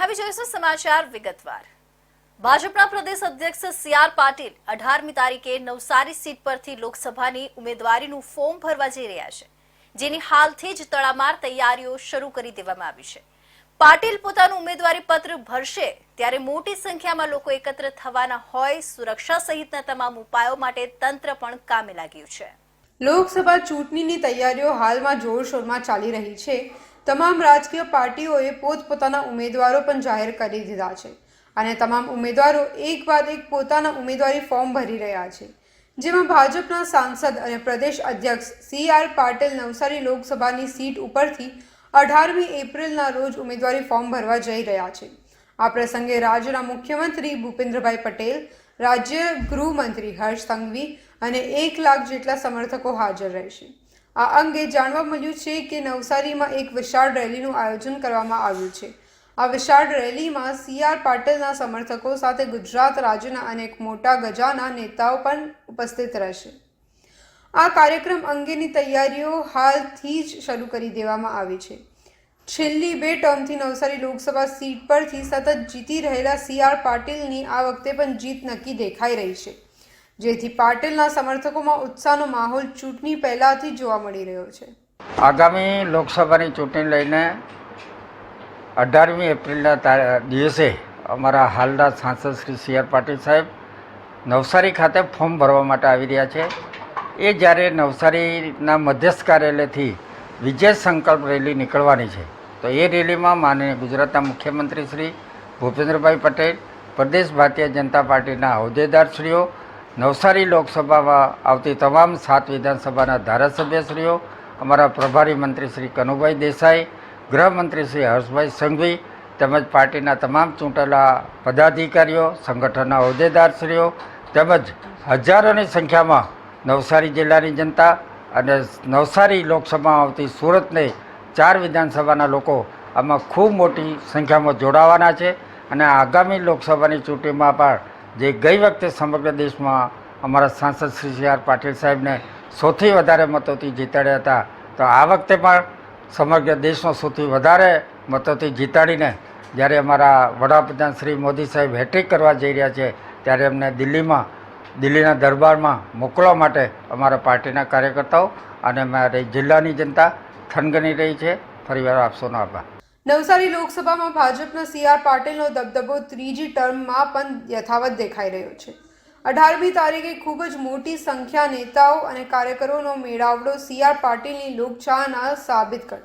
હવે જોઈશું સમાચાર વિગતવાર। ભાજપના પ્રદેશ અધ્યક્ષ સી.આર. પાટીલ 18મી તારીખે નવસારી સીટ પરથી લોકસભાની ઉમેદવારીનું ફોર્મ ભરવા જઈ રહ્યા છે, જેની હાલથી જ તડામાર તૈયારીઓ શરૂ કરી દેવામાં આવી છે। પાટીલ પોતાનું ઉમેદવારી પત્ર ભરશે ત્યારે મોટી સંખ્યામાં લોકો એકત્ર થવાના હોય, સુરક્ષા સહિતના તમામ ઉપાયો માટે તંત્ર પણ કામે લાગ્યું છે। લોકસભા ચૂંટણીની તૈયારીઓ હાલમાં જોરશોરમાં ચાલી રહી છે। તમામ રાજકીય પાર્ટીઓએ પોતપોતાના ઉમેદવારો પણ જાહેર કરી દીધા છે અને તમામ ઉમેદવારો એક બાદ એક પોતાના ઉમેદવારી ફોર્મ ભરી રહ્યા છે, જેમાં ભાજપના સાંસદ અને પ્રદેશ અધ્યક્ષ સી.આર. પાટીલ નવસારી લોકસભાની સીટ ઉપરથી 18મી એપ્રિલના રોજ ઉમેદવારી ફોર્મ ભરવા જઈ રહ્યા છે। આ પ્રસંગે રાજ્યના મુખ્યમંત્રી ભૂપેન્દ્રભાઈ પટેલ, રાજ્ય ગૃહમંત્રી હર્ષ સંઘવી અને 1 લાખ જેટલા સમર્થકો હાજર રહેશે। આ અંગે જાણવા મળ્યું છે કે નવસારીમાં એક વિશાળ રેલીનું આયોજન કરવામાં આવ્યું છે। આ વિશાળ રેલીમાં સી.આર. પાટીલના સમર્થકો સાથે ગુજરાત રાજ્યના અનેક મોટા ગજાના નેતાઓ પણ ઉપસ્થિત રહેશે। આ કાર્યક્રમ અંગેની તૈયારીઓ હાલથી જ શરૂ કરી દેવામાં આવી છે। છેલ્લી 2 ટર્મથી નવસારી લોકસભા સીટ પરથી સતત જીતી રહેલા સી.આર. પાટીલની આ વખતે પણ જીત નક્કી દેખાઈ રહી છે, જેથી પાટીલના સમર્થકોમાં ઉત્સાહનો માહોલ ચૂંટણી પહેલાથી જોવા મળી રહ્યો છે। આગામી લોકસભાની ચૂંટણી લઈને 18મી એપ્રિલના દિવસે અમારા હાલના સાંસદ શ્રી સી.આર. પાટીલ સાહેબ નવસારી ખાતે ફોર્મ ભરવા માટે આવી રહ્યા છે। એ જ્યારે નવસારીના મધ્યસ્થ કાર્યાલયથી વિજય સંકલ્પ રેલી નીકળવાની છે, તો એ રેલીમાં માનનીય ગુજરાતના મુખ્યમંત્રી શ્રી ભૂપેન્દ્રભાઈ પટેલ, પ્રદેશ ભારતીય જનતા પાર્ટીના હોદ્દેદારશ્રીઓ, નવસારી લોકસભામાં આવતી તમામ 7 વિધાનસભાના ધારાસભ્યશ્રીઓ, અમારા પ્રભારી મંત્રી શ્રી કનુભાઈ દેસાઈ, ગૃહમંત્રી શ્રી હર્ષભાઈ સંઘવી તેમજ પાર્ટીના તમામ ચૂંટેલા પદાધિકારીઓ, સંગઠનના હોદ્દેદારશ્રીઓ તેમજ હજારોની સંખ્યામાં નવસારી જિલ્લાની જનતા અને નવસારી લોકસભામાં આવતી સુરતને 4 વિધાનસભાના લોકો આમાં ખૂબ મોટી સંખ્યામાં જોડાવાના છે અને આગામી લોકસભાની ચૂંટણીમાં પણ જે ગઈ વખતે સમગ્ર દેશમાં અમારા સાંસદ શ્રી સી.આર. પાટીલ સાહેબને સૌથી વધારે મતોથી જીતાડ્યા હતા, તો આ વખતે પણ સમગ્ર દેશમાં સૌથી વધારે મતોથી જીતાડીને જ્યારે અમારા વડાપ્રધાન શ્રી મોદી સાહેબ હેટ્રિક કરવા જઈ રહ્યા છે, ત્યારે એમને દિલ્હીના દરબારમાં મોકલવા માટે અમારા પાર્ટીના કાર્યકર્તાઓ અને અમારી જિલ્લાની જનતા થનગની રહી છે। ફરીવાર આપ સૌનો આભાર। નવસારી લોકસભામાં ભાજપના સી.આર. પાટીલનો દબદબો ત્રીજી ટર્મમાં પણ યથાવત દેખાઈ રહ્યો છે। 18મી તારીખે ખૂબ જ મોટી સંખ્યા નેતાઓ અને કાર્યકરોનો મેળાવડો સી.આર. પાટીલની લોકચાહના સાબિત કરશે।